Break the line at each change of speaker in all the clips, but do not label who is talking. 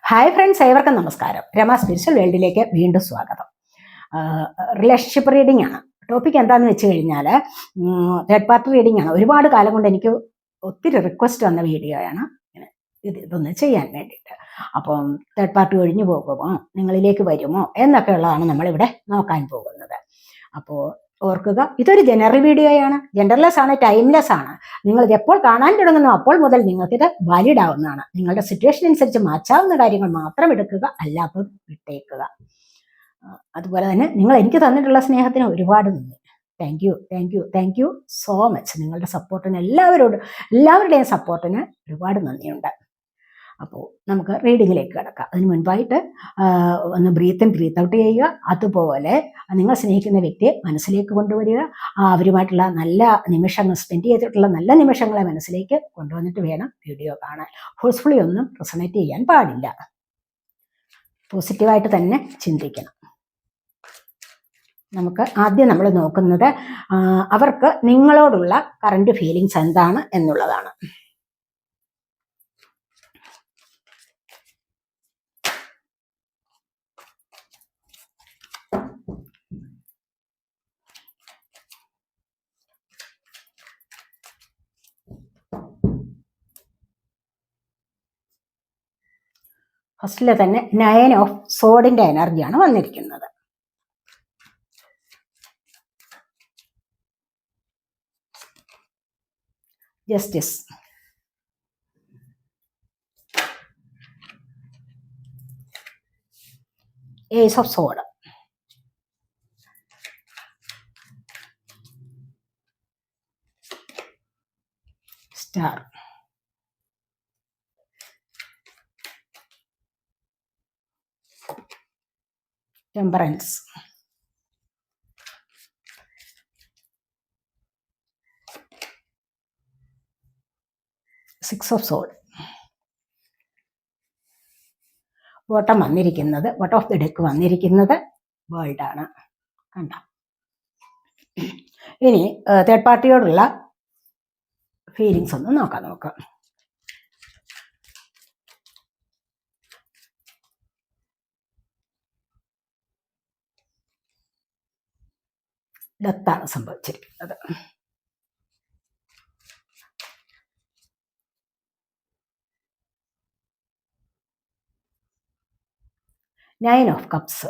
Hi friends, ഏവർക്കും നമസ്കാരം. Rama spiritual വേൾഡിലേക്ക് വീണ്ടും സ്വാഗതം. റിലേഷൻഷിപ്പ് റീഡിംഗ് ആണ് ടോപ്പിക്. എന്താണെന്ന് വെച്ച് കഴിഞ്ഞാൽ തേർഡ് പാർട്ടി റീഡിംഗ് ആണ്. ഒരുപാട് കാലം കൊണ്ട് എനിക്ക് ഒത്തിരി റിക്വസ്റ്റ് വന്ന വീഡിയോയാണ് ഇതൊന്ന് ചെയ്യാൻ വേണ്ടിയിട്ട്. അപ്പം തേർഡ് പാർട്ടി ഒഴിഞ്ഞു പോകുമോ, നിങ്ങളിലേക്ക് വരുമോ എന്നൊക്കെ ഉള്ളതാണ് നമ്മളിവിടെ നോക്കാൻ പോകുന്നത്. അപ്പോൾ ഓർക്കുക, ഇതൊരു ജനറൽ വീഡിയോയാണ്. ജെൻഡർലെസ് ആണ്, ടൈംലെസ് ആണ്. നിങ്ങൾ ഇത് എപ്പോൾ കാണാൻ തുടങ്ങുന്നു അപ്പോൾ മുതൽ നിങ്ങൾക്കിത് വാലിഡ് ആവുന്നതാണ്. നിങ്ങളുടെ സിറ്റുവേഷൻ അനുസരിച്ച് മാറ്റാവുന്ന കാര്യങ്ങൾ മാത്രം എടുക്കുക, അല്ലാത്തത് വിട്ടേക്കുക. അതുപോലെ തന്നെ നിങ്ങൾ എനിക്ക് തന്നിട്ടുള്ള സ്നേഹത്തിന് ഒരുപാട് നന്ദി. Thank you, thank you, thank you so much. നിങ്ങളുടെ സപ്പോർട്ടിന് എല്ലാവരുടെയും സപ്പോർട്ടിന് ഒരുപാട് നന്ദിയുണ്ട്. അപ്പോൾ നമുക്ക് റീഡിങ്ങിലേക്ക് കിടക്കാം. അതിന് മുൻപായിട്ട് ഒന്ന് ബ്രീത്ത് ഇൻ ബ്രീത്ത് ഔട്ട് ചെയ്യുക. അതുപോലെ നിങ്ങൾ സ്നേഹിക്കുന്ന വ്യക്തിയെ മനസ്സിലേക്ക് കൊണ്ടുവരിക. അവരുമായിട്ടുള്ള നല്ല നിമിഷങ്ങൾ, സ്പെൻഡ് ചെയ്തിട്ടുള്ള നല്ല നിമിഷങ്ങളെ മനസ്സിലേക്ക് കൊണ്ടുവന്നിട്ട് വേണം വീഡിയോ കാണാൻ. ഫോഴ്സ്ഫുള്ളി ഒന്നും റെസണേറ്റ് ചെയ്യാൻ പാടില്ല. പോസിറ്റീവായിട്ട് തന്നെ ചിന്തിക്കണം. നമുക്ക് ആദ്യം നമ്മൾ നോക്കുന്നത് അവർക്ക് നിങ്ങളോടുള്ള കറണ്ട് ഫീലിങ്സ് എന്താണ് എന്നുള്ളതാണ്. ഫസ്റ്റിൽ തന്നെ 9 ഓഫ് സോഡിന്റെ എനർജിയാണ് വന്നിരിക്കുന്നത്. Justice, ace of sword, star, temperance, six of sword. Bottom വന്നിരിക്കുന്നത്, ബോട്ടം ഓഫ് ദി ഡെക്ക് വന്നിരിക്കുന്നത് വേൾഡ് ആണ്. കണ്ട. ഇനി തേർഡ് പാർട്ടിയോടുള്ള ഫീലിങ്സ് ഒന്ന് നോക്കാം. ഡെത്താണ് സംഭവിച്ചിരിക്കുന്നത്. Nine of cups,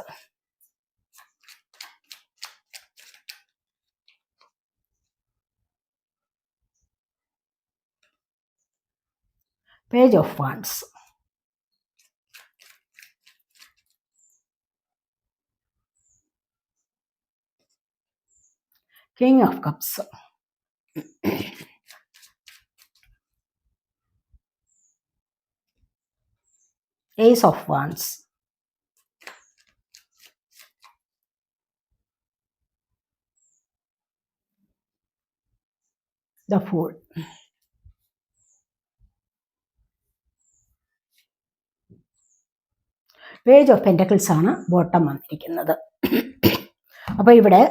page of wands, king of cups, ace of wands, the fool, page of pentacles ആണ് ബോട്ടം വന്നിരിക്കുന്നത്. അപ്പോൾ ഇവിടെ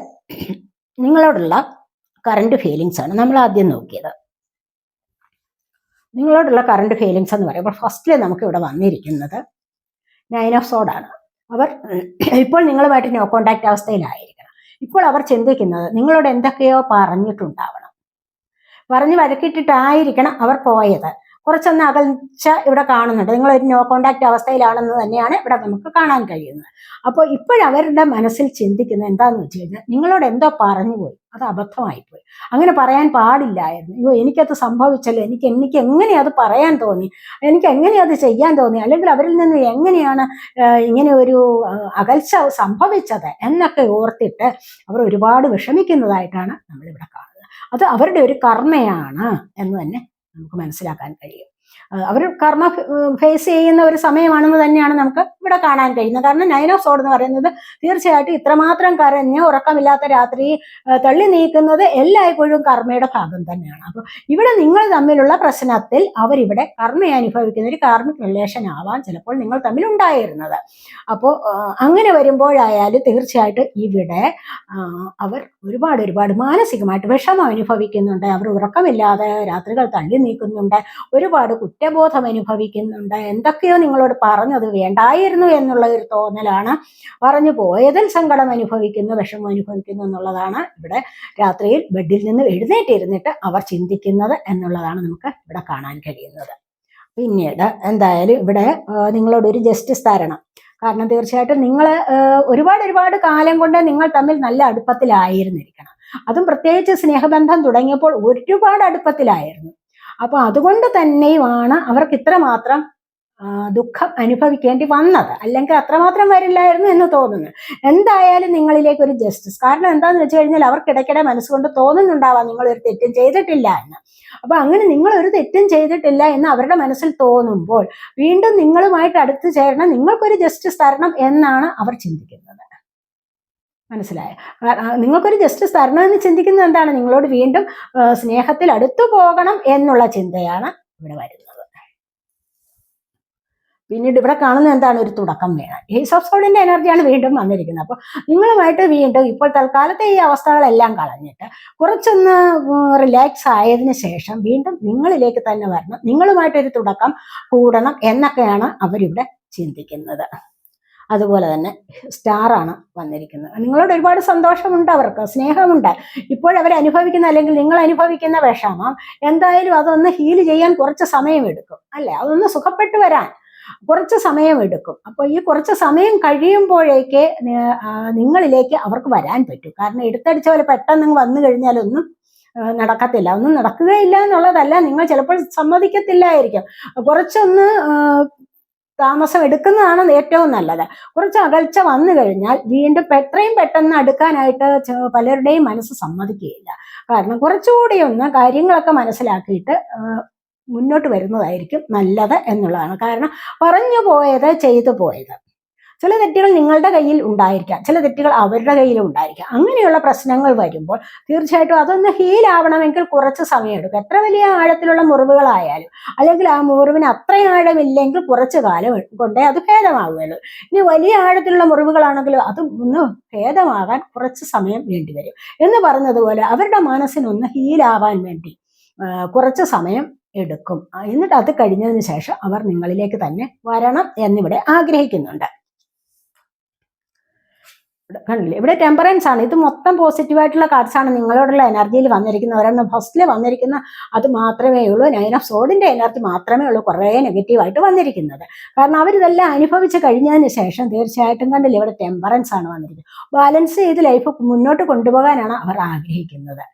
നിങ്ങളോടുള്ള കറണ്ട് ഫീലിങ്സ് ആണ് നമ്മൾ ആദ്യം നോക്കിയത്. നിങ്ങളോടുള്ള കറണ്ട് ഫീലിങ്സ് എന്ന് പറയുമ്പോൾ ഫസ്റ്റിൽ നമുക്ക് ഇവിടെ വന്നിരിക്കുന്നത് 9 ഓഫ് സോഡാണ്. അവർ ഇപ്പോൾ നിങ്ങളുമായിട്ട് നോ കോണ്ടാക്ട് അവസ്ഥയിലായിരിക്കണം. ഇപ്പോൾ അവർ ചിന്തിക്കുന്നത് നിങ്ങളോട് എന്തൊക്കെയോ പറഞ്ഞിട്ടുണ്ടാവണം, പറഞ്ഞ് വഴക്കിട്ടിട്ടായിരിക്കണം അവർ പോയത്. കുറച്ചൊന്ന് അകൽച്ച ഇവിടെ കാണുന്നുണ്ട്. നിങ്ങളൊരു നോ കോണ്ടാക്ട് അവസ്ഥയിലാണെന്ന് തന്നെയാണ് ഇവിടെ നമുക്ക് കാണാൻ കഴിയുന്നത്. അപ്പോൾ ഇപ്പോഴവരുടെ മനസ്സിൽ ചിന്തിക്കുന്നത് എന്താണെന്ന് വെച്ച് കഴിഞ്ഞാൽ നിങ്ങളോട് എന്തോ പറഞ്ഞു പോയി, അത് അബദ്ധമായിപ്പോയി, അങ്ങനെ പറയാൻ പാടില്ലായിരുന്നു, അയ്യോ എനിക്കത് സംഭവിച്ചല്ലോ, എനിക്ക് എങ്ങനെ അത് പറയാൻ തോന്നി, എനിക്ക് എങ്ങനെ അത് ചെയ്യാൻ തോന്നി, അല്ലെങ്കിൽ അവരിൽ നിന്ന് എങ്ങനെയാണ് ഇങ്ങനെ ഒരു അകൽച്ച സംഭവിച്ചത് എന്നൊക്കെ ഓർത്തിട്ട് അവർ ഒരുപാട് വിഷമിക്കുന്നതായിട്ടാണ് നമ്മളിവിടെ കാണുന്നത്. അത് അവരുടെ ഒരു കർമ്മയാണ് എന്ന് തന്നെ നമുക്ക് മനസ്സിലാക്കാൻ കഴിയും. അവർ കർമ്മ ഫേസ് ചെയ്യുന്ന ഒരു സമയമാണെന്ന് തന്നെയാണ് നമുക്ക് ഇവിടെ കാണാൻ കഴിയുന്നത്. കാരണം 9 ഓഫ് സോഡ് എന്ന് പറയുന്നത് തീർച്ചയായിട്ടും ഇത്രമാത്രം കരഞ്ഞ് ഉറക്കമില്ലാത്ത രാത്രി തള്ളി നീക്കുന്നത് എല്ലായ്പ്പോഴും കർമ്മയുടെ ഭാഗം തന്നെയാണ്. അപ്പോൾ ഇവിടെ നിങ്ങൾ തമ്മിലുള്ള പ്രശ്നത്തിൽ അവരിവിടെ കർമ്മയെ അനുഭവിക്കുന്ന ഒരു കാർമിക് റിലേഷൻ ആവാം ചിലപ്പോൾ നിങ്ങൾ തമ്മിൽ ഉണ്ടായിരുന്നത്. അപ്പോൾ അങ്ങനെ വരുമ്പോഴായാലും തീർച്ചയായിട്ടും ഇവിടെ അവർ ഒരുപാട് മാനസികമായിട്ട് വിഷമം അനുഭവിക്കുന്നുണ്ട്. അവർ ഉറക്കമില്ലാതെ രാത്രികൾ തള്ളി നീക്കുന്നുണ്ട്, ഒരുപാട് കുറ്റബോധം അനുഭവിക്കുന്നുണ്ട്, എന്തൊക്കെയോ നിങ്ങളോട് പറഞ്ഞത് വേണ്ടായിരുന്നു എന്നുള്ള ഒരു തോന്നലാണ്, പറഞ്ഞു പോയതിൽ സങ്കടം അനുഭവിക്കുന്നു, വിഷമം അനുഭവിക്കുന്നു എന്നുള്ളതാണ് ഇവിടെ രാത്രിയിൽ ബെഡിൽ നിന്ന് എഴുന്നേറ്റിരുന്നിട്ട് അവർ ചിന്തിക്കുന്നത് എന്നുള്ളതാണ് നമുക്ക് ഇവിടെ കാണാൻ കഴിയുന്നത്. പിന്നീട് എന്തായാലും ഇവിടെ നിങ്ങളോടൊരു ജസ്റ്റിസ് തരണം. കാരണം തീർച്ചയായിട്ടും നിങ്ങൾ ഒരുപാട് കാലം കൊണ്ട് നിങ്ങൾ തമ്മിൽ നല്ല അടുപ്പത്തിലായിരുന്നിരിക്കണം. അതും പ്രത്യേകിച്ച് സ്നേഹബന്ധം തുടങ്ങിയപ്പോൾ ഒരുപാട് അടുപ്പത്തിലായിരുന്നു. അപ്പൊ അതുകൊണ്ട് തന്നെയുമാണ് അവർക്ക് ഇത്രമാത്രം ദുഃഖം അനുഭവിക്കേണ്ടി വന്നത്. അല്ലെങ്കിൽ അത്രമാത്രം വരില്ലായിരുന്നു എന്ന് തോന്നുന്നു. എന്തായാലും നിങ്ങളിലേക്ക് ഒരു ജസ്റ്റിസ്, കാരണം എന്താന്ന് വെച്ച് കഴിഞ്ഞാൽ അവർക്കിടയ്ക്കിടെ മനസ്സുകൊണ്ട് തോന്നുന്നുണ്ടാവാം നിങ്ങൾ ഒരു തെറ്റും ചെയ്തിട്ടില്ല എന്ന്. അപ്പൊ അങ്ങനെ നിങ്ങൾ ഒരു തെറ്റും ചെയ്തിട്ടില്ല എന്ന് അവരുടെ മനസ്സിൽ തോന്നുമ്പോൾ വീണ്ടും നിങ്ങളുമായിട്ട് അടുത്ത് ചേരണം, നിങ്ങൾക്കൊരു ജസ്റ്റിസ് തരണം എന്നാണ് അവർ ചിന്തിക്കുന്നത്. മനസ്സിലായോ? നിങ്ങൾക്കൊരു ജസ്റ്റിസ് തരണമെന്ന് ചിന്തിക്കുന്നത് എന്താണ്? നിങ്ങളോട് വീണ്ടും സ്നേഹത്തിൽ അടുത്തു പോകണം എന്നുള്ള ചിന്തയാണ് ഇവിടെ വരുന്നത്. പിന്നീട് ഇവിടെ കാണുന്നത് എന്താണ്? ഒരു തുടക്കം വേണം. ഏസ് ഓഫ് സോഡിന്റെ എനർജിയാണ് വീണ്ടും വന്നിരിക്കുന്നത്. അപ്പോൾ നിങ്ങളുമായിട്ട് വീണ്ടും ഇപ്പോൾ തൽക്കാലത്തെ ഈ അവസ്ഥകളെല്ലാം കളഞ്ഞിട്ട് കുറച്ചൊന്ന് റിലാക്സ് ആയതിനു ശേഷം വീണ്ടും നിങ്ങളിലേക്ക് തന്നെ വരണം, നിങ്ങളുമായിട്ടൊരു തുടക്കം കൂടണം എന്നൊക്കെയാണ് അവരിവിടെ ചിന്തിക്കുന്നത്. അതുപോലെ തന്നെ സ്റ്റാറാണ് വന്നിരിക്കുന്നത്. നിങ്ങളോട് ഒരുപാട് സന്തോഷമുണ്ട്, അവർക്ക് സ്നേഹമുണ്ട്. ഇപ്പോഴവർ അനുഭവിക്കുന്ന അല്ലെങ്കിൽ നിങ്ങൾ അനുഭവിക്കുന്ന വിഷമം എന്തായാലും അതൊന്ന് ഹീൽ ചെയ്യാൻ കുറച്ച് സമയമെടുക്കും, അല്ലേ? അതൊന്ന് സുഖപ്പെട്ടു വരാൻ കുറച്ച് സമയമെടുക്കും. അപ്പോൾ ഈ കുറച്ച് സമയം കഴിയുമ്പോഴേക്ക് നിങ്ങളിലേക്ക് അവർക്ക് വരാൻ പറ്റും. കാരണം എടുത്തടിച്ച പോലെ പെട്ടെന്ന് വന്നു കഴിഞ്ഞാലൊന്നും നടക്കത്തില്ല. ഒന്നും നടക്കുകയില്ല എന്നുള്ളതല്ല, നിങ്ങൾ ചിലപ്പോൾ സമ്മതിക്കത്തില്ലായിരിക്കും. കുറച്ചൊന്ന് താമസം എടുക്കുന്നതാണ് ഏറ്റവും നല്ലത്. കുറച്ച് അകൽച്ച വന്നു കഴിഞ്ഞാൽ വീണ്ടും എത്രയും പെട്ടെന്ന് അടുക്കാനായിട്ട് പലരുടെയും മനസ്സ് സമ്മതിക്കുകയില്ല. കാരണം കുറച്ചുകൂടി ഒന്ന് കാര്യങ്ങളൊക്കെ മനസ്സിലാക്കിയിട്ട് മുന്നോട്ട് വരുന്നതായിരിക്കും നല്ലത് എന്നുള്ളതാണ്. കാരണം പറഞ്ഞു പോയത് ചെയ്തു പോയത്, ചില തെറ്റുകൾ നിങ്ങളുടെ കയ്യിൽ ഉണ്ടായിരിക്കാം, ചില തെറ്റുകൾ അവരുടെ കയ്യിലും ഉണ്ടായിരിക്കാം. അങ്ങനെയുള്ള പ്രശ്നങ്ങൾ വരുമ്പോൾ തീർച്ചയായിട്ടും അതൊന്ന് ഹീൽ ആവണമെങ്കിൽ കുറച്ച് സമയമെടുക്കും. എത്ര വലിയ ആഴത്തിലുള്ള മുറിവുകളായാലും അല്ലെങ്കിൽ ആ മുറിവിന് അത്ര ആഴമില്ലെങ്കിൽ കുറച്ച് കാലം കൊണ്ടേ അത് ഭേദമാവുകയുള്ളൂ. ഇനി വലിയ ആഴത്തിലുള്ള മുറിവുകളാണെങ്കിലും അത് ഒന്ന് ഭേദമാകാൻ കുറച്ച് സമയം വേണ്ടിവരും. എന്ന് പറഞ്ഞതുപോലെ അവരുടെ മനസ്സിനൊന്ന് ഹീലാവാൻ വേണ്ടി കുറച്ച് സമയം എടുക്കും. എന്നിട്ട് അത് കഴിഞ്ഞതിന് ശേഷം അവർ നിങ്ങളിലേക്ക് തന്നെ വരണം എന്നിവിടെ ആഗ്രഹിക്കുന്നുണ്ട്. കണ്ടില്ലേ, ഇവിടെ ടെമ്പറൻസ് ആണ്. ഇത് മൊത്തം പോസിറ്റീവായിട്ടുള്ള കാർഡ്സ് ആണ് നിങ്ങളോടുള്ള എനർജിയിൽ വന്നിരിക്കുന്നത്. ഒരെണ്ണം ഫസ്റ്റിൽ വന്നിരിക്കുന്ന അത് മാത്രമേ ഉള്ളൂ, 9 ഓഫ് സോഡിന്റെ എനർജി മാത്രമേ ഉള്ളൂ കുറേ നെഗറ്റീവായിട്ട് വന്നിരിക്കുന്നത്. കാരണം അവരിതെല്ലാം അനുഭവിച്ച് കഴിഞ്ഞതിന് ശേഷം തീർച്ചയായിട്ടും കണ്ടില്ലേ, ഇവിടെ ടെമ്പറൻസ് ആണ് വന്നിരിക്കുന്നത്. ബാലൻസ് ചെയ്ത് ലൈഫ് മുന്നോട്ട് കൊണ്ടുപോകാനാണ് അവർ ആഗ്രഹിക്കുന്നത്.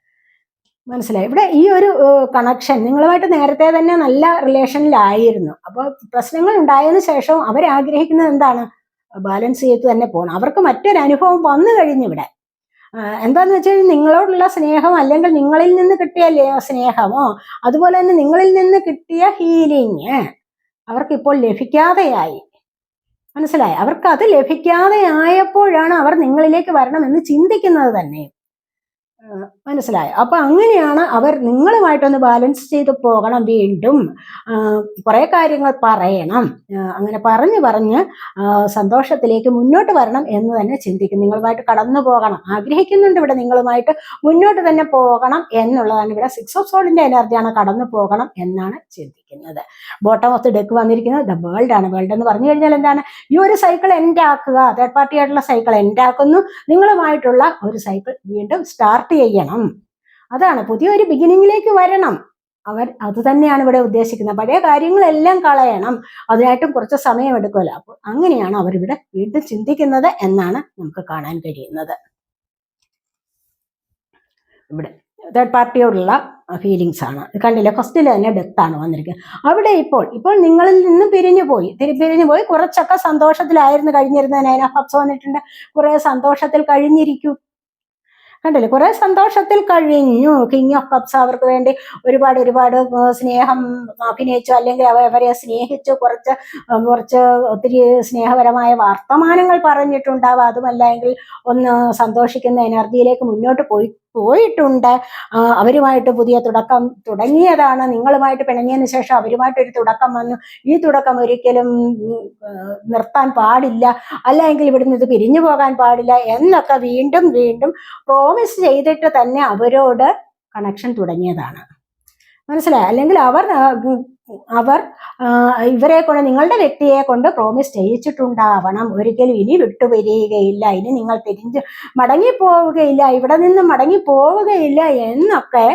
മനസ്സിലായി? ഇവിടെ ഈ ഒരു കണക്ഷൻ നിങ്ങളുമായിട്ട് നേരത്തെ തന്നെ നല്ല റിലേഷനിലായിരുന്നു. അപ്പോൾ പ്രശ്നങ്ങൾ ഉണ്ടായതിനു ശേഷവും അവരാഗ്രഹിക്കുന്നത് എന്താണ്? ബാലൻസ് ചെയ്ത് തന്നെ പോകണം. അവർക്ക് മറ്റൊരു അനുഭവം വന്നു കഴിഞ്ഞു ഇവിടെ. എന്താന്ന് വെച്ചാൽ നിങ്ങളോടുള്ള സ്നേഹം അല്ലെങ്കിൽ നിങ്ങളിൽ നിന്ന് കിട്ടിയ സ്നേഹമോ അതുപോലെ തന്നെ നിങ്ങളിൽ നിന്ന് കിട്ടിയ ഹീലിങ് അവർക്കിപ്പോൾ ലഭിക്കാതെയായി. മനസ്സിലായി? അവർക്ക് അത് ലഭിക്കാതെ ആയപ്പോഴാണ് അവർ നിങ്ങളിലേക്ക് വരണമെന്ന് ചിന്തിക്കുന്നത് തന്നെ. മനസ്സിലായോ? അപ്പൊ അങ്ങനെയാണ് അവർ നിങ്ങളുമായിട്ടൊന്ന് ബാലൻസ് ചെയ്ത് പോകണം. വീണ്ടും കുറെ കാര്യങ്ങൾ പറയണം. അങ്ങനെ പറഞ്ഞ് സന്തോഷത്തിലേക്ക് മുന്നോട്ട് വരണം എന്ന് തന്നെ ചിന്തിക്കും. നിങ്ങളുമായിട്ട് കടന്നു പോകണം ആഗ്രഹിക്കുന്നുണ്ട്. ഇവിടെ നിങ്ങളുമായിട്ട് മുന്നോട്ട് തന്നെ പോകണം എന്നുള്ളതാണ്. ഇവിടെ 6 ഓഫ് സോഡിന്റെ എനർജിയാണ്, കടന്നു പോകണം എന്നാണ് ചിന്തിക്കുന്നത്. ബോട്ടം ഓഫ് ദി ഡെക്ക് വന്നിരിക്കുന്നത് ദ വേൾഡ് ആണ്. വേൾഡ് എന്ന് പറഞ്ഞു കഴിഞ്ഞാൽ എന്താണ്? ഈ ഒരു സൈക്കിൾ എൻഡ് ആക്കുക, തേർഡ് പാർട്ടി ആയിട്ടുള്ള സൈക്കിൾ എൻഡ് ആക്കുന്നു, നിങ്ങളുമായിട്ടുള്ള ഒരു സൈക്കിൾ വീണ്ടും സ്റ്റാർട്ട് ചെയ്യണം. അതാണ്, പുതിയൊരു ബിഗിനിങ്ങിലേക്ക് വരണം. അവർ അത് തന്നെയാണ് ഇവിടെ ഉദ്ദേശിക്കുന്നത്. പഴയ കാര്യങ്ങളെല്ലാം കളയണം, അതിനായിട്ടും കുറച്ച് സമയം എടുക്കുമല്ലോ. അപ്പോൾ അങ്ങനെയാണ് അവരിവിടെ വീണ്ടും ചിന്തിക്കുന്നത് എന്നാണ് നമുക്ക് കാണാൻ കഴിയുന്നത്. ഇവിടെ തേർഡ് പാർട്ടിയോടുള്ള ഫീലിങ്സ് ആണ്. കണ്ടില്ലേ, ഫസ്റ്റിൽ തന്നെ ഡെത്ത് ആണ് വന്നിരിക്കുന്നത്. അവിടെ ഇപ്പോൾ നിങ്ങളിൽ നിന്നും പിരിഞ്ഞു പോയി കുറച്ചൊക്കെ സന്തോഷത്തിലായിരുന്നു കഴിഞ്ഞിരുന്നത്. 9 ഓഫ് കപ്സ് വന്നിട്ടുണ്ട്. കുറെ സന്തോഷത്തിൽ കഴിഞ്ഞിരിക്കും. കണ്ടില്ലേ, കുറെ സന്തോഷത്തിൽ കഴിഞ്ഞു. കിങ് ഓഫ് കപ്സ് അവർക്ക് വേണ്ടി ഒരുപാട് സ്നേഹം അഭിനയിച്ചു, അല്ലെങ്കിൽ അവരെ സ്നേഹിച്ചു, കുറച്ച് ഒത്തിരി സ്നേഹപരമായ വർത്തമാനങ്ങൾ പറഞ്ഞിട്ടുണ്ടാവും. അതുമല്ല എങ്കിൽ ഒന്ന് സന്തോഷിക്കുന്ന എനർജിയിലേക്ക് മുന്നോട്ട് പോയിട്ടുണ്ട്. അവരുമായിട്ട് പുതിയ തുടക്കം തുടങ്ങിയതാണ്. നിങ്ങളുമായിട്ട് പിണങ്ങിയതിന് ശേഷം അവരുമായിട്ടൊരു തുടക്കം വന്നു. ഈ തുടക്കം ഒരിക്കലും നിർത്താൻ പാടില്ല, അല്ലെങ്കിൽ ഇവിടുന്ന് ഇത് പിരിഞ്ഞു പോകാൻ പാടില്ല എന്നൊക്കെ വീണ്ടും പ്രോമിസ് ചെയ്തിട്ട് തന്നെ അവരോട് കണക്ഷൻ തുടങ്ങിയതാണ്. മനസ്സിലായി? അല്ലെങ്കിൽ അവർ അവർ ഇവരെ കൊണ്ട്, നിങ്ങളുടെ വ്യക്തിയെ കൊണ്ട് പ്രോമിസ് ചെയ്യിച്ചിട്ടുണ്ടാവണം. ഒരിക്കലും ഇനി വിട്ടുപിരിയുകയില്ല, ഇനി നിങ്ങൾ തിരിഞ്ഞ് മടങ്ങിപ്പോവുകയില്ല, ഇവിടെ നിന്ന് മടങ്ങിപ്പോവുകയില്ല എന്നൊക്കെ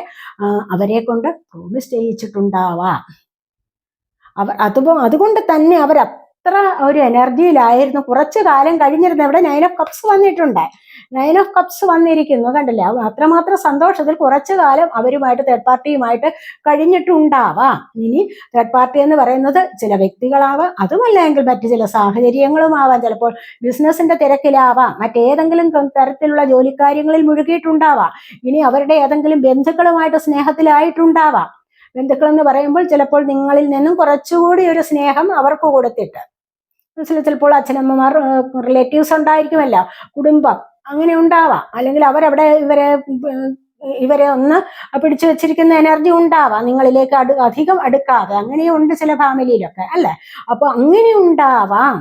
അവരെ കൊണ്ട് പ്രോമിസ് ചെയ്യിച്ചിട്ടുണ്ടാവാം. അതുകൊണ്ട് തന്നെ അവർ അത്ര ഒരു എനർജിയിലായിരുന്നു. കുറച്ചു കാലം കഴിഞ്ഞിരുന്നു. ഇവിടെ 9 ഓഫ് കപ്സ് വന്നിട്ടുണ്ട്. 9 ഓഫ് കപ്സ് വന്നിരിക്കുന്നു, കണ്ടില്ലേ? അത്രമാത്രം സന്തോഷത്തിൽ കുറച്ചു കാലം അവരുമായിട്ട്, തേർഡ് പാർട്ടിയുമായിട്ട് കഴിഞ്ഞിട്ടുണ്ടാവാം. ഇനി തേർഡ് പാർട്ടി എന്ന് പറയുന്നത് ചില വ്യക്തികളാവാം, അതുമല്ലെങ്കിൽ മറ്റു ചില സാഹചര്യങ്ങളും ആവാം. ചിലപ്പോൾ ബിസിനസിന്റെ തിരക്കിലാവാം, മറ്റേതെങ്കിലും തരത്തിലുള്ള ജോലിക്കാര്യങ്ങളിൽ മുഴുകിയിട്ടുണ്ടാവാം. ഇനി അവരുടെ ഏതെങ്കിലും ബന്ധുക്കളുമായിട്ട് സ്നേഹത്തിലായിട്ടുണ്ടാവാം. ബന്ധുക്കൾ എന്ന് പറയുമ്പോൾ ചിലപ്പോൾ നിങ്ങളിൽ നിന്നും കുറച്ചുകൂടി ഒരു സ്നേഹം അവർക്ക് കൊടുത്തിട്ട്, ചിലപ്പോൾ അച്ഛനമ്മമാർ, റിലേറ്റീവ്സ് ഉണ്ടായിരിക്കുമല്ലോ, കുടുംബം, അങ്ങനെ ഉണ്ടാവാം. അല്ലെങ്കിൽ അവരവിടെ ഇവരെ ഒന്ന് പിടിച്ചു വെച്ചിരിക്കുന്ന എനർജി ഉണ്ടാവാം, നിങ്ങളിലേക്ക് അധികം അടുക്കാതെ. അങ്ങനെയുണ്ട് ചില ഫാമിലിയിലൊക്കെ, അല്ലെ? അപ്പൊ അങ്ങനെ ഉണ്ടാവാം.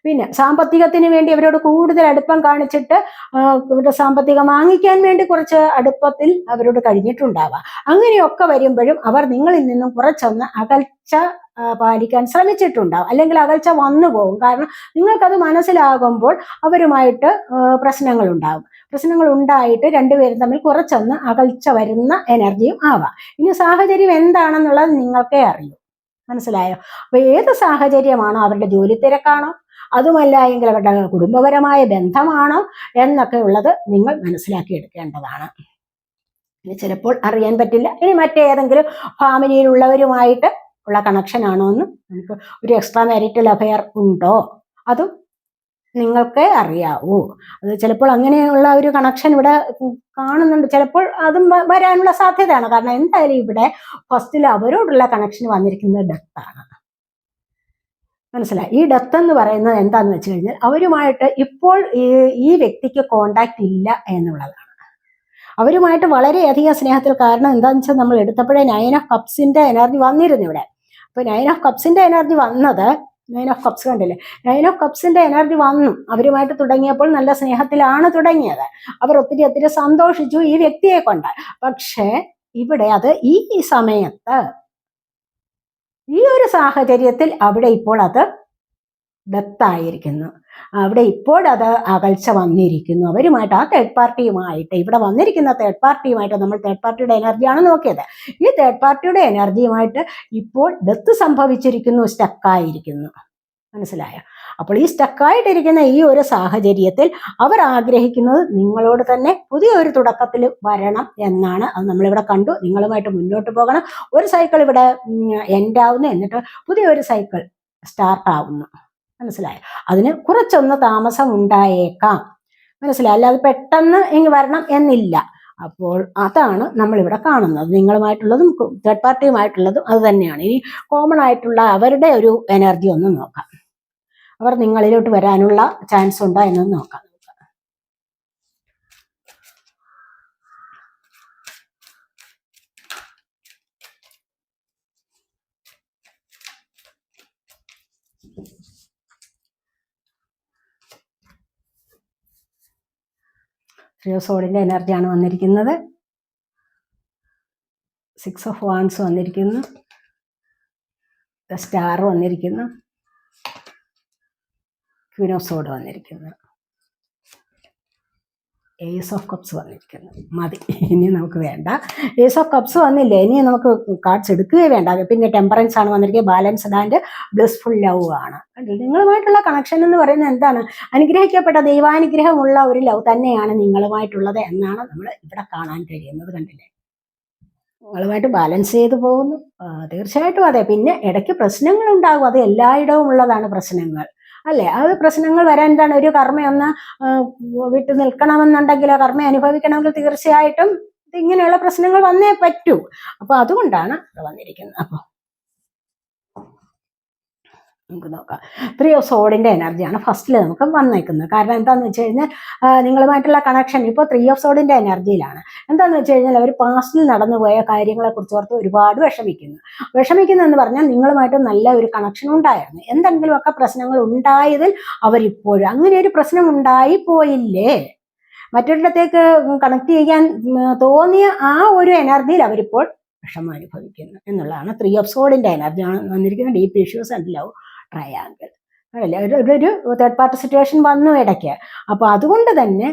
പിന്നെ സാമ്പത്തികത്തിന് വേണ്ടി അവരോട് കൂടുതൽ അടുപ്പം കാണിച്ചിട്ട് ഇവരുടെ സാമ്പത്തികം വാങ്ങിക്കാൻ വേണ്ടി കുറച്ച് അടുപ്പത്തിൽ അവരോട് കഴിഞ്ഞിട്ടുണ്ടാവാം. അങ്ങനെയൊക്കെ വരുമ്പോഴും അവർ നിങ്ങളിൽ നിന്നും കുറച്ചൊന്ന് അകൽച്ച പാലിക്കാൻ ശ്രമിച്ചിട്ടുണ്ടാവും, അല്ലെങ്കിൽ അകൽച്ച വന്നു പോകും. കാരണം നിങ്ങൾക്കത് മനസ്സിലാകുമ്പോൾ അവരുമായിട്ട് പ്രശ്നങ്ങൾ ഉണ്ടാകും. പ്രശ്നങ്ങൾ ഉണ്ടായിട്ട് രണ്ടുപേരും തമ്മിൽ കുറച്ചൊന്ന് അകൽച്ച വരുന്ന എനർജിയും ആവാം. ഇനി സാഹചര്യം എന്താണെന്നുള്ളത് നിങ്ങൾക്കേ അറിയൂ. മനസ്സിലായോ? അപ്പൊ ഏത് സാഹചര്യമാണോ, അവരുടെ ജോലി തിരക്കാണോ, അതുമല്ല എങ്കിൽ അവരുടെ കുടുംബപരമായ ബന്ധമാണോ എന്നൊക്കെ ഉള്ളത് നിങ്ങൾ മനസ്സിലാക്കിയെടുക്കേണ്ടതാണ്. ഇനി ചിലപ്പോൾ അറിയാൻ പറ്റില്ല, ഇനി മറ്റേതെങ്കിലും ഫാമിലിയിലുള്ളവരുമായിട്ട് ഉള്ള കണക്ഷൻ ആണോ എന്ന് നമുക്ക്, ഒരു എക്സ്ട്രാ മാരിറ്റൽ അഫെയർ ഉണ്ടോ, അതും നിങ്ങൾക്കേ അറിയാവൂ. അത് ചിലപ്പോൾ അങ്ങനെയുള്ള ഒരു കണക്ഷൻ ഇവിടെ കാണുന്നുണ്ട്. ചിലപ്പോൾ അതും വരാനുള്ള സാധ്യതയാണ്. കാരണം എന്തായാലും ഇവിടെ ഫസ്റ്റിൽ അവരോടുള്ള കണക്ഷൻ വന്നിരിക്കുന്നത് ഡെത്താണ്. മനസ്സിലായി? ഈ ഡെത്ത് എന്ന് പറയുന്നത് എന്താന്ന് വെച്ച് കഴിഞ്ഞാൽ അവരുമായിട്ട് ഇപ്പോൾ ഈ വ്യക്തിക്ക് കോണ്ടാക്ട് ഇല്ല എന്നുള്ളതാണ്. അവരുമായിട്ട് വളരെയധികം സ്നേഹത്തിൽ. കാരണം എന്താണെന്ന് വെച്ചാൽ നമ്മൾ എടുത്തപ്പോഴേ 9 ഓഫ് കപ്സിന്റെ എനർജി വന്നിരുന്നു ഇവിടെ. അപ്പൊ 9 ഓഫ് കപ്സിന്റെ എനർജി വന്നത്, 9 ഓഫ് കപ്സ് കണ്ടില്ലേ? 9 ഓഫ് കപ്സിന്റെ എനർജി വന്നു. അവരുമായിട്ട് തുടങ്ങിയപ്പോൾ നല്ല സ്നേഹത്തിലാണ് തുടങ്ങിയത്. അവർ ഒത്തിരി സന്തോഷിച്ചു ഈ വ്യക്തിയെ കൊണ്ട്. പക്ഷേ ഇവിടെ അത് ഈ സമയത്ത്, ഈ ഒരു സാഹചര്യത്തിൽ അവിടെ ഇപ്പോൾ അത് ഡെത്തായിരിക്കുന്നു. അവിടെ ഇപ്പോൾ അത് അകൽച്ച വന്നിരിക്കുന്നു. അവരുമായിട്ട്, ആ തേർഡ് പാർട്ടിയുമായിട്ട്, ഇവിടെ വന്നിരിക്കുന്ന തേർഡ് പാർട്ടിയുമായിട്ട്, നമ്മൾ തേർഡ് പാർട്ടിയുടെ എനർജിയാണ് നോക്കിയത്. ഈ തേർഡ് പാർട്ടിയുടെ എനർജിയുമായിട്ട് ഇപ്പോൾ ഡെത്ത് സംഭവിച്ചിരിക്കുന്നു, സ്റ്റക്കായിരിക്കുന്നു. മനസ്സിലായോ? അപ്പോൾ ഈ സ്റ്റക്കായിട്ടിരിക്കുന്ന ഈ ഒരു സാഹചര്യത്തിൽ അവർ ആഗ്രഹിക്കുന്നത് നിങ്ങളോട് തന്നെ പുതിയൊരു തുടക്കത്തിൽ വരണം എന്നാണ്. അത് നമ്മളിവിടെ കണ്ടു. നിങ്ങളുമായിട്ട് മുന്നോട്ട് പോകണം. ഒരു സൈക്കിൾ ഇവിടെ എൻഡ് ആവുന്നു, എന്നിട്ട് പുതിയൊരു സൈക്കിൾ സ്റ്റാർട്ട് ആവുന്നു. മനസ്സിലായോ? അതിന് കുറച്ചൊന്ന് താമസം ഉണ്ടായേക്കാം. മനസ്സിലായി? അല്ലാതെ പെട്ടെന്ന് ഇങ്ങ് വരണം എന്നില്ല. അപ്പോൾ അതാണ് നമ്മളിവിടെ കാണുന്നത്. നിങ്ങളുമായിട്ടുള്ളതും തേർഡ് പാർട്ടിയുമായിട്ടുള്ളതും അത് തന്നെയാണ്. ഇനി കോമൺ ആയിട്ടുള്ള അവരുടെ ഒരു എനർജി ഒന്ന് നോക്കാം. അവർ നിങ്ങളിലോട്ട് വരാനുള്ള ചാൻസ് ഉണ്ടോ എന്നൊന്ന് നോക്കാം. ത്രീ ഓഫ് സോഡിന്റെ എനർജിയാണ് വന്നിരിക്കുന്നത്. 6 ഓഫ് വാൻസ് വന്നിരിക്കുന്നു. സ്റ്റാർ വന്നിരിക്കുന്നു. ക്വീൻ ഓഫ് സോഡ് വന്നിരിക്കുന്നു. ഏസ് ഓഫ് കപ്സ് വന്നിരിക്കുന്നു. മതി, ഇനി നമുക്ക് വേണ്ട. ഏസ് ഓഫ് കപ്സ് വന്നില്ലേ, ഇനി നമുക്ക് കാർഡ്സ് എടുക്കുകയേ വേണ്ട. പിന്നെ ടെമ്പറൻസ് ആണ് വന്നിരിക്കുന്നത്. ബാലൻസ്ഡ് ആൻഡ് ബ്ലിസ്ഫുൾ ലവ് ആണ്. നിങ്ങളുമായിട്ടുള്ള കണക്ഷൻ എന്ന് പറയുന്നത് എന്താണ്? അനുഗ്രഹിക്കപ്പെട്ട ദൈവാനുഗ്രഹമുള്ള ഒരു ലവ് തന്നെയാണ് നിങ്ങളുമായിട്ടുള്ളത് എന്നാണ് നമ്മൾ ഇവിടെ കാണാൻ കഴിയുന്നത്. കണ്ടില്ലേ? നിങ്ങളുമായിട്ട് ബാലൻസ് ചെയ്ത് പോകുന്നു. തീർച്ചയായിട്ടും അതെ. പിന്നെ ഇടയ്ക്ക് പ്രശ്നങ്ങൾ ഉണ്ടാകും. അത് എല്ലായിടവും ഉള്ളതാണ് പ്രശ്നങ്ങൾ, അല്ലെ? അത് പ്രശ്നങ്ങൾ വരാൻ എന്താണ്, ഒരു കർമ്മയൊന്ന് വിട്ടു നിൽക്കണമെന്നുണ്ടെങ്കിൽ, ആ കർമ്മ അനുഭവിക്കണമെങ്കിൽ തീർച്ചയായിട്ടും ഇങ്ങനെയുള്ള പ്രശ്നങ്ങൾ വന്നേ പറ്റൂ. അപ്പൊ അതുകൊണ്ടാണ് അത് വന്നിരിക്കുന്നത്. അപ്പൊ നമുക്ക് നോക്കാം. ത്രീ ഓഫ് സോഡിന്റെ എനർജിയാണ് ഫസ്റ്റിൽ നമുക്ക് വന്നേക്കുന്നത്. കാരണം എന്താന്ന് വെച്ച് കഴിഞ്ഞാൽ നിങ്ങളുമായിട്ടുള്ള കണക്ഷൻ ഇപ്പോൾ ത്രീ ഓഫ് സോഡിന്റെ എനർജിയിലാണ്. എന്താന്ന് വെച്ച് കഴിഞ്ഞാൽ അവർ പാസ്റ്റിൽ നടന്നുപോയ കാര്യങ്ങളെ കുറിച്ച് ഓർത്ത് ഒരുപാട് വിഷമിക്കുന്നു എന്ന് പറഞ്ഞാൽ നിങ്ങളുമായിട്ട് നല്ല ഒരു കണക്ഷൻ ഉണ്ടായിരുന്നു. എന്തെങ്കിലുമൊക്കെ പ്രശ്നങ്ങൾ ഉണ്ടായതിൽ അവരിപ്പോഴും അങ്ങനെ ഒരു പ്രശ്നം ഉണ്ടായി പോയില്ലേ, മറ്റൊരിടത്തേക്ക് കണക്ട് ചെയ്യാൻ തോന്നിയ ആ ഒരു എനർജിയിൽ അവരിപ്പോൾ വിഷമം അനുഭവിക്കുന്നു എന്നുള്ളതാണ്. 3 ഓഫ് സോഡിൻ്റെ എനർജി ആണ് വന്നിരിക്കുന്നത്. Deep issues and love triangle അല്ലേ, ഒരു തേർഡ് പാർട്ടി സിറ്റുവേഷൻ വന്നു ഇടയ്ക്ക്. അപ്പോൾ അതുകൊണ്ട് തന്നെ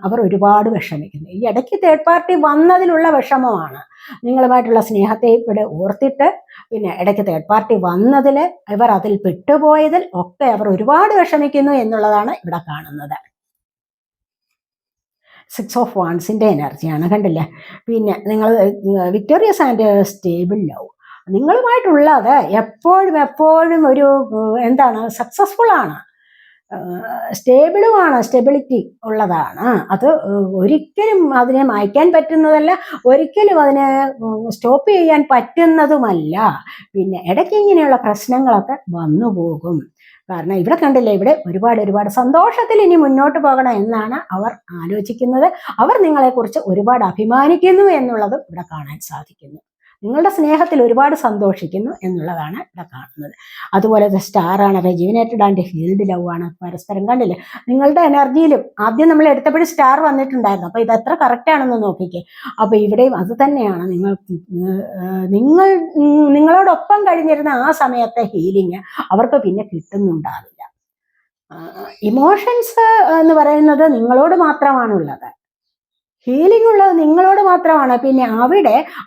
അവർ ഒരുപാട് വിഷമിക്കുന്നു. ഈ ഇടയ്ക്ക് തേർഡ് പാർട്ടി വന്നതിലുള്ള വിഷമമാണ്. നിങ്ങളുമായിട്ടുള്ള സ്നേഹത്തെ ഇവിടെ ഓർത്തിട്ട് പിന്നെ ഇടയ്ക്ക് തേർഡ് പാർട്ടി വന്നതിൽ ഇവർ അതിൽ പെട്ടുപോയതിൽ ഒക്കെ അവർ ഒരുപാട് വിഷമിക്കുന്നു എന്നുള്ളതാണ് ഇവിടെ കാണുന്നത്. 6 ഓഫ് വാൺസിൻ്റെ എനർജിയാണ്, കണ്ടില്ലേ. പിന്നെ നിങ്ങൾ വിക്ടോറിയസ് ആൻഡ് സ്റ്റേബിൾ ലവ്, നിങ്ങളുമായിട്ടുള്ളത് എപ്പോഴും ഒരു എന്താണ്, സക്സസ്ഫുൾ ആണ്, സ്റ്റേബിളുമാണ്, സ്റ്റെബിലിറ്റി ഉള്ളതാണ്. അത് ഒരിക്കലും അതിനെ മായ്ക്കാൻ പറ്റുന്നതല്ല, ഒരിക്കലും അതിനെ സ്റ്റോപ്പ് ചെയ്യാൻ പറ്റുന്നതുമല്ല. പിന്നെ ഇടയ്ക്ക് ഇങ്ങനെയുള്ള പ്രശ്നങ്ങളൊക്കെ വന്നു പോകും. കാരണം ഇവിടെ കണ്ടില്ലേ, ഇവിടെ ഒരുപാട് സന്തോഷത്തിൽ ഇനി മുന്നോട്ട് പോകണം എന്നാണ് അവർ ആലോചിക്കുന്നത്. അവർ നിങ്ങളെക്കുറിച്ച് ഒരുപാട് അഭിമാനിക്കുന്നു എന്നുള്ളതും ഇവിടെ കാണാൻ സാധിക്കുന്നു. നിങ്ങളുടെ സ്നേഹത്തിൽ ഒരുപാട് സന്തോഷിക്കുന്നു എന്നുള്ളതാണ് ഇവിടെ കാണുന്നത്. അതുപോലെ സ്റ്റാറാണ്, റെജുവിനേറ്റഡ് ആൻഡ് ഹീൽഡ് ലവ് ആണ്. പരസ്പരം കണ്ടില്ലേ, നിങ്ങളുടെ എനർജിയിലും ആദ്യം നമ്മൾ എടുത്തപ്പോഴും സ്റ്റാർ വന്നിട്ടുണ്ടായിരുന്നു. അപ്പോൾ ഇത് എത്ര കറക്റ്റ് ആണെന്ന് നോക്കിക്കേ. അപ്പോൾ ഇവിടെയും അത് തന്നെയാണ്. നിങ്ങളോടൊപ്പം കഴിഞ്ഞിരുന്ന ആ സമയത്തെ ഹീലിംഗ് അവർക്ക് പിന്നെ കിട്ടുന്നുണ്ടാവില്ല. ഇമോഷൻസ് എന്ന് പറയുന്നത് നിങ്ങളോട് മാത്രമാണുള്ളത്. ഹീലിംഗ് ഉള്ളത് നിങ്ങളോട് മാത്രമാണ്. പിന്നെ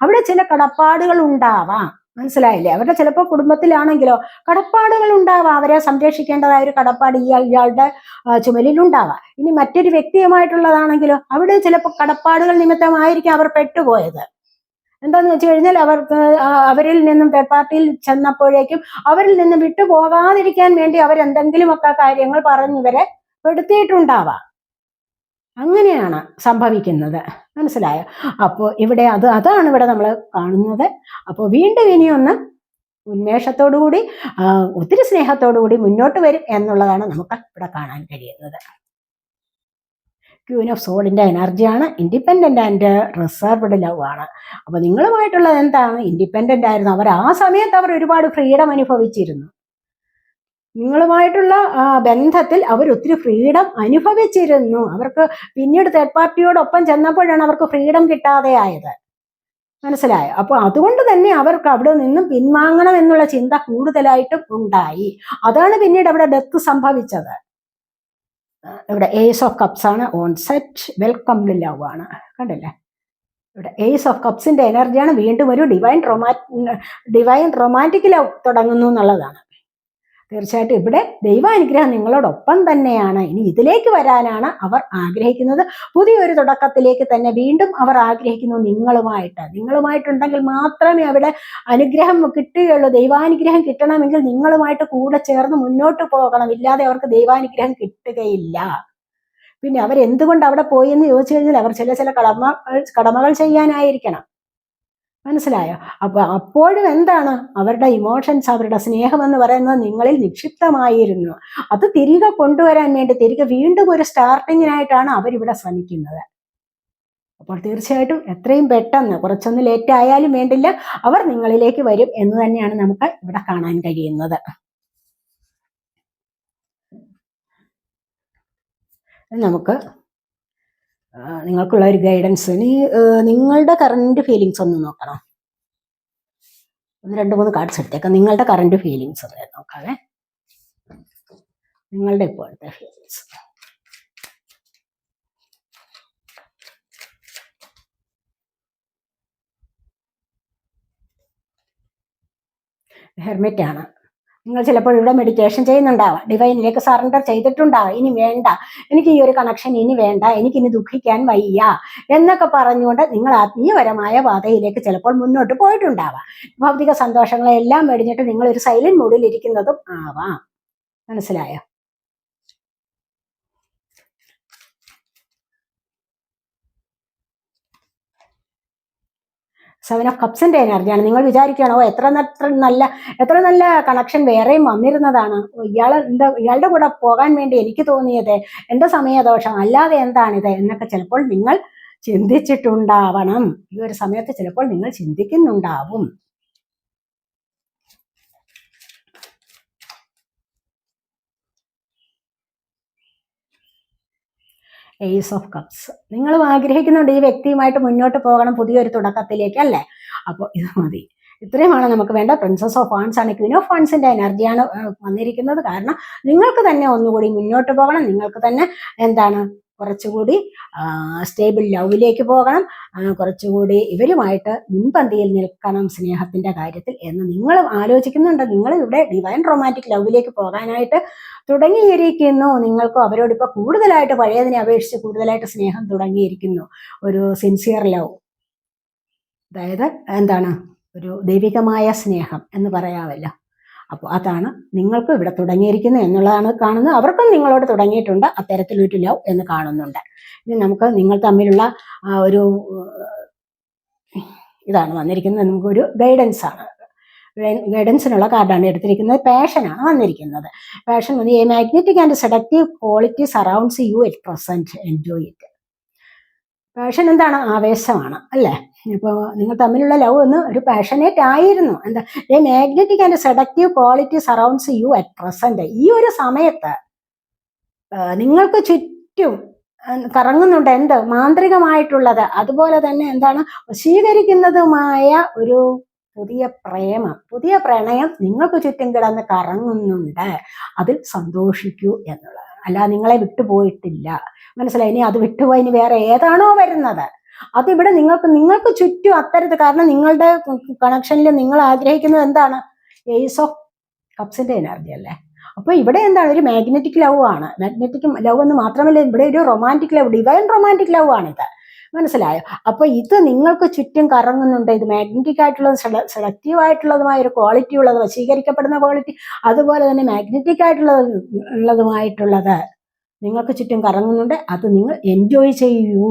അവിടെ ചില കടപ്പാടുകൾ ഉണ്ടാവാം, മനസ്സിലായില്ലേ. അവരുടെ ചിലപ്പോൾ കുടുംബത്തിലാണെങ്കിലോ കടപ്പാടുകൾ ഉണ്ടാവാം, അവരെ സംരക്ഷിക്കേണ്ടതായ ഒരു കടപ്പാട് ഇയാളുടെ ചുമലിലുണ്ടാവാം. ഇനി മറ്റൊരു വ്യക്തിയുമായിട്ടുള്ളതാണെങ്കിലോ അവിടെ ചിലപ്പോൾ കടപ്പാടുകൾ നിമിത്തമായിരിക്കും അവർ പെട്ടുപോയത്. എന്താന്ന് വെച്ച് കഴിഞ്ഞാൽ അവരിൽ നിന്നും തേർഡ് പാർട്ടിയിൽ ചെന്നപ്പോഴേക്കും അവരിൽ നിന്നും വിട്ടുപോകാതിരിക്കാൻ വേണ്ടി അവരെന്തെങ്കിലുമൊക്കെ കാര്യങ്ങൾ പറഞ്ഞിവരെ പെടുത്തിയിട്ടുണ്ടാവാം. അങ്ങനെയാണ് സംഭവിക്കുന്നത്, മനസ്സിലായോ. അപ്പോൾ ഇവിടെ അതാണ് ഇവിടെ നമ്മൾ കാണുന്നത്. അപ്പോൾ വീണ്ടും ഇനിയൊന്ന് ഉന്മേഷത്തോടുകൂടി ഒത്തിരി സ്നേഹത്തോടുകൂടി മുന്നോട്ട് വരും എന്നുള്ളതാണ് നമുക്ക് ഇവിടെ കാണാൻ കഴിയുന്നത്. ക്വീൻ ഓഫ് സോഡിൻ്റെ എനർജിയാണ്. ഇൻഡിപെൻഡൻ്റ് ആൻഡ് റിസർവ്ഡ് ലവ് ആണ്. അപ്പോൾ നിങ്ങളുമായിട്ടുള്ളത് എന്താണ്, ഇൻഡിപെൻഡൻ്റ് ആയിരുന്നു. അവർ ആ സമയത്ത് അവർ ഒരുപാട് ഫ്രീഡം അനുഭവിച്ചിരുന്നു. നിങ്ങളുമായിട്ടുള്ള ബന്ധത്തിൽ അവർ ഒത്തിരി ഫ്രീഡം അനുഭവിച്ചിരുന്നു. അവർക്ക് പിന്നീട് തേർഡ് പാർട്ടിയോടൊപ്പം ചെന്നപ്പോഴാണ് അവർക്ക് ഫ്രീഡം കിട്ടാതെ ആയത്, മനസ്സിലായോ. അപ്പോൾ അതുകൊണ്ട് തന്നെ അവർക്ക് അവിടെ നിന്നും പിൻവാങ്ങണം എന്നുള്ള ചിന്ത കൂടുതലായിട്ടും ഉണ്ടായി. അതാണ് പിന്നീട് അവിടെ ഡെത്ത് സംഭവിച്ചത്. ഇവിടെ ഏസ് ഓഫ് കപ്സ് ആണ്. ഓൺ സെറ്റ് വെൽക്കംഡ് ലവ് ആണ്, കണ്ടില്ലേ. ഇവിടെ ഏസ് ഓഫ് കപ്സിന്റെ എനർജിയാണ്. വീണ്ടും ഒരു ഡിവൈൻ റൊമാൻറ്റിക് ലവ് തുടങ്ങുന്നു എന്നുള്ളതാണ്. തീർച്ചയായിട്ടും ഇവിടെ ദൈവാനുഗ്രഹം നിങ്ങളോടൊപ്പം തന്നെയാണ്. ഇനി ഇതിലേക്ക് വരാനാണ് അവർ ആഗ്രഹിക്കുന്നത്. പുതിയൊരു തുടക്കത്തിലേക്ക് തന്നെ വീണ്ടും അവർ ആഗ്രഹിക്കുന്നു. നിങ്ങളുമായിട്ടുണ്ടെങ്കിൽ മാത്രമേ അവിടെ അനുഗ്രഹം കിട്ടുകയുള്ളൂ. ദൈവാനുഗ്രഹം കിട്ടണമെങ്കിൽ നിങ്ങളുമായിട്ട് കൂടെ ചേർന്ന് മുന്നോട്ട് പോകണം, ഇല്ലാതെ അവർക്ക് ദൈവാനുഗ്രഹം കിട്ടുകയില്ല. പിന്നെ അവരെന്തുകൊണ്ട് അവിടെ പോയി എന്ന് ചോദിച്ചു കഴിഞ്ഞാൽ അവർ ചില കടമകൾ ചെയ്യാനായിരിക്കണം, മനസ്സിലായോ. അപ്പോഴും എന്താണ്, അവരുടെ ഇമോഷൻസ്, അവരുടെ സ്നേഹം എന്ന് പറയുന്നത് നിങ്ങളിൽ നിക്ഷിപ്തമായിരുന്നു. അത് തിരികെ കൊണ്ടുവരാൻ വേണ്ടി തിരികെ വീണ്ടും ഒരു സ്റ്റാർട്ടിങ്ങിനായിട്ടാണ് അവരിവിടെ ശ്രമിക്കുന്നത്. അപ്പോൾ തീർച്ചയായിട്ടും എത്രയും പെട്ടെന്ന്, കുറച്ചൊന്ന് ലേറ്റ് ആയാലും വേണ്ടില്ല, അവർ നിങ്ങളിലേക്ക് വരും എന്ന് തന്നെയാണ് നമുക്ക് ഇവിടെ കാണാൻ കഴിയുന്നത്. നമുക്ക് നിങ്ങൾക്കുള്ള ഒരു ഗൈഡൻസ്, നിങ്ങളുടെ കറണ്ട് ഫീലിങ്സ് ഒന്ന് നോക്കണം. 2-3 കാർഡ്സ് എടുത്തേക്കാം. നിങ്ങളുടെ കറണ്ട് ഫീലിങ്സ് നോക്കാവേ. നിങ്ങളുടെ ഇപ്പോഴത്തെ ഫീലിങ്സ്. ഹെർമിറ്റ് ആണ്. നിങ്ങൾ ചിലപ്പോൾ ഇവിടെ മെഡിറ്റേഷൻ ചെയ്യുന്നുണ്ടാവാം, ഡിവൈനിലേക്ക് സറണ്ടർ ചെയ്തിട്ടുണ്ടാവാം. ഇനി വേണ്ട, എനിക്ക് ഈ ഒരു കണക്ഷൻ ഇനി വേണ്ട, എനിക്കിനി ദുഃഖിക്കാൻ വയ്യ എന്നൊക്കെ പറഞ്ഞുകൊണ്ട് നിങ്ങൾ ആത്മീയപരമായ പാതയിലേക്ക് ചിലപ്പോൾ മുന്നോട്ട് പോയിട്ടുണ്ടാവാം. ഭൗതിക സന്തോഷങ്ങളെല്ലാം വെടിഞ്ഞിട്ട് നിങ്ങൾ ഒരു സൈലന്റ് മൂഡിൽ ഇരിക്കുന്നതും ആവാം, മനസ്സിലായോ. സെവൻ ഓഫ് കപ്സിന്റെ എനർജിയാണ്. നിങ്ങൾ വിചാരിക്കുകയാണോ എത്ര നല്ല കണക്ഷൻ വേറെയും വന്നിരുന്നതാണ്, ഇയാളുടെ കൂടെ പോകാൻ വേണ്ടി എനിക്ക് തോന്നിയത് എൻ്റെ സമയദോഷം അല്ലാതെ എന്താണിത് എന്നൊക്കെ ചിലപ്പോൾ നിങ്ങൾ ചിന്തിച്ചിട്ടുണ്ടാവണം. ഈ ഒരു സമയത്ത് ചിലപ്പോൾ നിങ്ങൾ ചിന്തിക്കുന്നുണ്ടാവും. Ace of cups. നിങ്ങളും ആഗ്രഹിക്കുന്നുണ്ട് ഈ വ്യക്തിയുമായിട്ട് മുന്നോട്ട് പോകണം, പുതിയൊരു തുടക്കത്തിലേക്ക് അല്ലേ? അപ്പോൾ ഇത് മതി. ഇത്രയുമാണ് നമുക്ക് വേണ്ട. പ്രിൻസസ് ഓഫ് വാൺസ് ആണ്, ക്വീൻ ഓഫ് വാൺസിന്റെ എനർജിയാണ് വന്നിരിക്കുന്നത്. കാരണം നിങ്ങൾക്ക് തന്നെ ഒന്നുകൂടി മുന്നോട്ട് പോകണം, നിങ്ങൾക്ക് തന്നെ എന്താണ് കുറച്ചുകൂടി സ്റ്റേബിൾ ലവിലേക്ക് പോകണം, കുറച്ചുകൂടി ഇവരുമായിട്ട് മുൻപന്തിയിൽ നിൽക്കണം സ്നേഹത്തിന്റെ കാര്യത്തിൽ എന്ന് നിങ്ങൾ ആലോചിക്കുന്നുണ്ട്. നിങ്ങൾ ഇവിടെ ഡിവൈൻ റൊമാൻറ്റിക് ലവിലേക്ക് പോകാനായിട്ട് തുടങ്ങിയിരിക്കുന്നു. നിങ്ങൾക്കും അവരോട് ഇപ്പോൾ കൂടുതലായിട്ട് പഴയതിനെ അപേക്ഷിച്ച് കൂടുതലായിട്ട് സ്നേഹം തുടങ്ങിയിരിക്കുന്നു. ഒരു സിൻസിയർ ലവ്, അതായത് എന്താണ് ഒരു ദൈവികമായ സ്നേഹം എന്ന് പറയാമല്ലോ. അപ്പോൾ അതാണ് നിങ്ങൾക്ക് ഇവിടെ തുടങ്ങിയിരിക്കുന്നത് എന്നുള്ളതാണ് കാണുന്നത്. അവർക്കും നിങ്ങളോട് തുടങ്ങിയിട്ടുണ്ട് അത്തരത്തിലൊരു ലവ് എന്ന് കാണുന്നുണ്ട്. ഇനി നമുക്ക് നിങ്ങൾ തമ്മിലുള്ള ഒരു ഇതാണ് വന്നിരിക്കുന്നത്. നമുക്കൊരു ഗൈഡൻസ് ആണ്, ഗൈഡൻസിനുള്ള കാർഡാണ് എടുത്തിരിക്കുന്നത്. പാഷനാണ് വന്നിരിക്കുന്നത്. പാഷൻ വന്ന് a magnetic and seductive quality surrounds you at present, enjoy it. Passion എന്താണ്? ആവേശമാണ് അല്ലേ? ഇപ്പോൾ നിങ്ങൾ തമ്മിലുള്ള ലവ് ഒന്ന് ഒരു പാഷനേറ്റ് ആയിരുന്നു. എന്താ? A magnetic and seductive quality surrounds you at present. ഈ ഒരു സമയത്ത് നിങ്ങൾക്ക് ചുറ്റും കറങ്ങുന്നുണ്ട് എന്ത്? മാന്ത്രികമായിട്ടുള്ളത്, അതുപോലെ തന്നെ എന്താണ് വശീകരിക്കുന്നതുമായ ഒരു പുതിയ പ്രേമം, പുതിയ പ്രണയം നിങ്ങൾക്ക് ചുറ്റും കിടന്ന് കറങ്ങുന്നുണ്ട്. അതിൽ സന്തോഷിക്കൂ എന്നുള്ളത്. അല്ല, നിങ്ങളെ വിട്ടുപോയിട്ടില്ല, മനസ്സിലായി? ഇനി അത് വിട്ടുപോയി ഇനി വേറെ ഏതാണോ വരുന്നത് അതിവിടെ നിങ്ങൾക്ക് ചുറ്റും അത്തരത്തിൽ. കാരണം നിങ്ങളുടെ കണക്ഷനിൽ നിങ്ങൾ ആഗ്രഹിക്കുന്നത് എന്താണ്? ഏസ് ഓഫ് കപ്സിന്റെ എനർജി അല്ലേ? അപ്പൊ ഇവിടെ എന്താണ്? ഒരു മാഗ്നറ്റിക് ലവ് ആണ്. മാഗ്നറ്റിക് ലവ് എന്ന് മാത്രമല്ല, ഇവിടെ ഒരു romantic love, divine romantic love ആണിത്, മനസ്സിലായോ? അപ്പൊ ഇത് നിങ്ങൾക്ക് ചുറ്റും കറങ്ങുന്നുണ്ട്. ഇത് മാഗ്നറ്റിക് ആയിട്ടുള്ളത്, സെലക്റ്റീവ് ആയിട്ടുള്ളതുമായ ഒരു ക്വാളിറ്റി ഉള്ളത്, വശീകരിക്കപ്പെടുന്ന ക്വാളിറ്റി, അതുപോലെ തന്നെ മാഗ്നറ്റിക് ഉള്ളതുമായിട്ടുള്ളത് നിങ്ങൾക്ക് ചുറ്റും കറങ്ങുന്നുണ്ട്. അത് നിങ്ങൾ എൻജോയ് ചെയ്യൂ,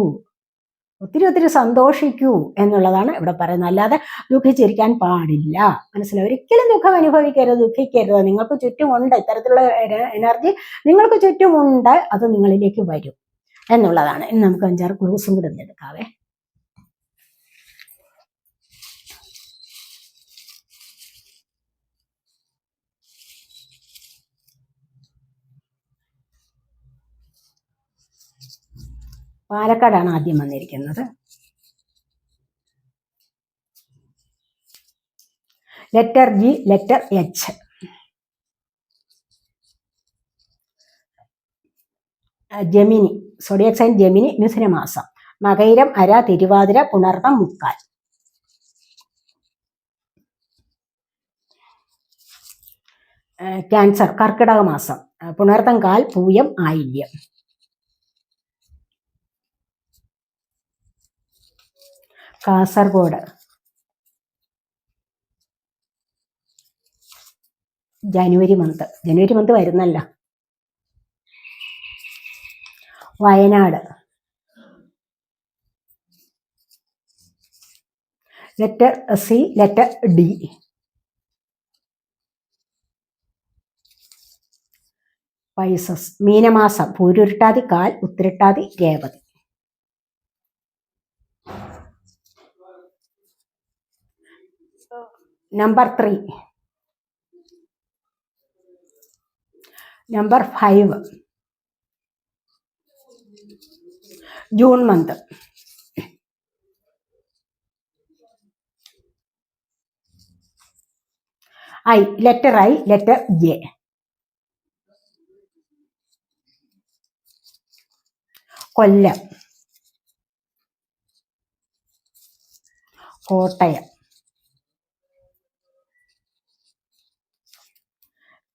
ഒത്തിരി ഒത്തിരി സന്തോഷിക്കൂ എന്നുള്ളതാണ് ഇവിടെ പറയുന്നത്. അല്ലാതെ ദുഃഖിച്ചിരിക്കാൻ പാടില്ല, മനസ്സിലായി? ഒരിക്കലും ദുഃഖം അനുഭവിക്കരുത്, ദുഃഖിക്കരുത്. നിങ്ങൾക്ക് ചുറ്റുമുണ്ട് ഇത്തരത്തിലുള്ള എനർജി, നിങ്ങൾക്ക് ചുറ്റുമുണ്ട്, അത് നിങ്ങളിലേക്ക് വരും എന്നുള്ളതാണ്. ഇനി നമുക്ക് 5-6 ക്ലൂസും കൂടെ എടുക്കാവേ. പാലക്കാടാണ് ആദ്യം വന്നിരിക്കുന്നത്. Letter G, letter H. Gemini, zodiac sign Gemini, മിഥുനമാസം. മകയിരം, അര, തിരുവാതിര, പുണർതം, മുക്കാൽ. ക്യാൻസർ, കർക്കിടക മാസം. പുണർതം കാൽ, പൂയം, ആയില്യം. കാസർഗോഡ്, ജനുവരി മന്ത് വരുന്നല്ല. Wayanad. Letter C, letter D. Pisces, മീനമാസം. പൂരുരുട്ടാതി കാൽ, ഉത്തിരട്ടാതി, രേവതി. Number 3. Number 5, June month. I, letter I, letter J. Kollam, Kottayam.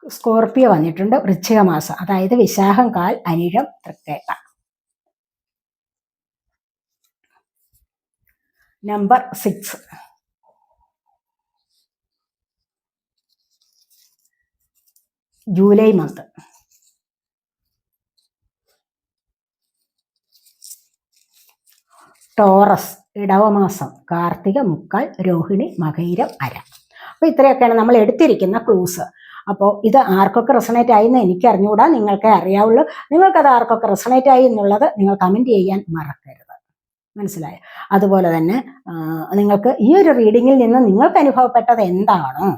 Scorpio വന്നിട്ടുണ്ട്, വൃശ്ചിക മാസം. അതായത് വിശാഖം കാൽ, അനിഴം, തൃക്കേട്ട. Number 6, July month. ടോറസ്, ഇടവമാസം. കാർത്തിക, മുക്കാൽ, രോഹിണി, മകയിരം, അര. അപ്പോൾ ഇത്രയൊക്കെയാണ് നമ്മൾ എടുത്തിരിക്കുന്ന ക്ലൂസ്. അപ്പോൾ ഇത് ആർക്കൊക്കെ റെസണേറ്റ് ആയി എന്ന് എനിക്ക് അറിഞ്ഞുകൂടാ, നിങ്ങൾക്കേ അറിയാവുള്ളൂ. നിങ്ങൾക്കത് ആർക്കൊക്കെ റെസണേറ്റ് ആയി എന്നുള്ളത് നിങ്ങൾ കമൻറ്റ് ചെയ്യാൻ മറക്കരുത്, മനസ്സിലായോ? അതുപോലെ തന്നെ നിങ്ങൾക്ക് ഈ ഒരു റീഡിങ്ങിൽ നിന്ന് നിങ്ങൾക്ക് അനുഭവപ്പെട്ടത് എന്താണോ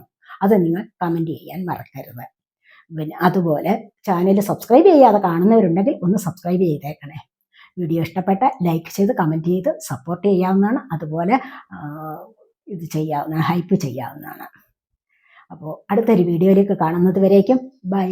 അത് നിങ്ങൾ കമൻറ്റ് ചെയ്യാൻ മറക്കരുത്. പിന്നെ അതുപോലെ ചാനൽ സബ്സ്ക്രൈബ് ചെയ്യാതെ കാണുന്നവരുണ്ടെങ്കിൽ ഒന്ന് സബ്സ്ക്രൈബ് ചെയ്തേക്കണേ. വീഡിയോ ഇഷ്ടപ്പെട്ട ലൈക്ക് ചെയ്ത് കമൻറ്റ് ചെയ്ത് സപ്പോർട്ട് ചെയ്യാവുന്നതാണ്. അതുപോലെ ഇത് ചെയ്യാവുന്ന ഹൈപ്പ് ചെയ്യാവുന്നതാണ്. അപ്പോൾ അടുത്തൊരു വീഡിയോയിലേക്ക് കാണുന്നത് വരേക്കും ബൈ.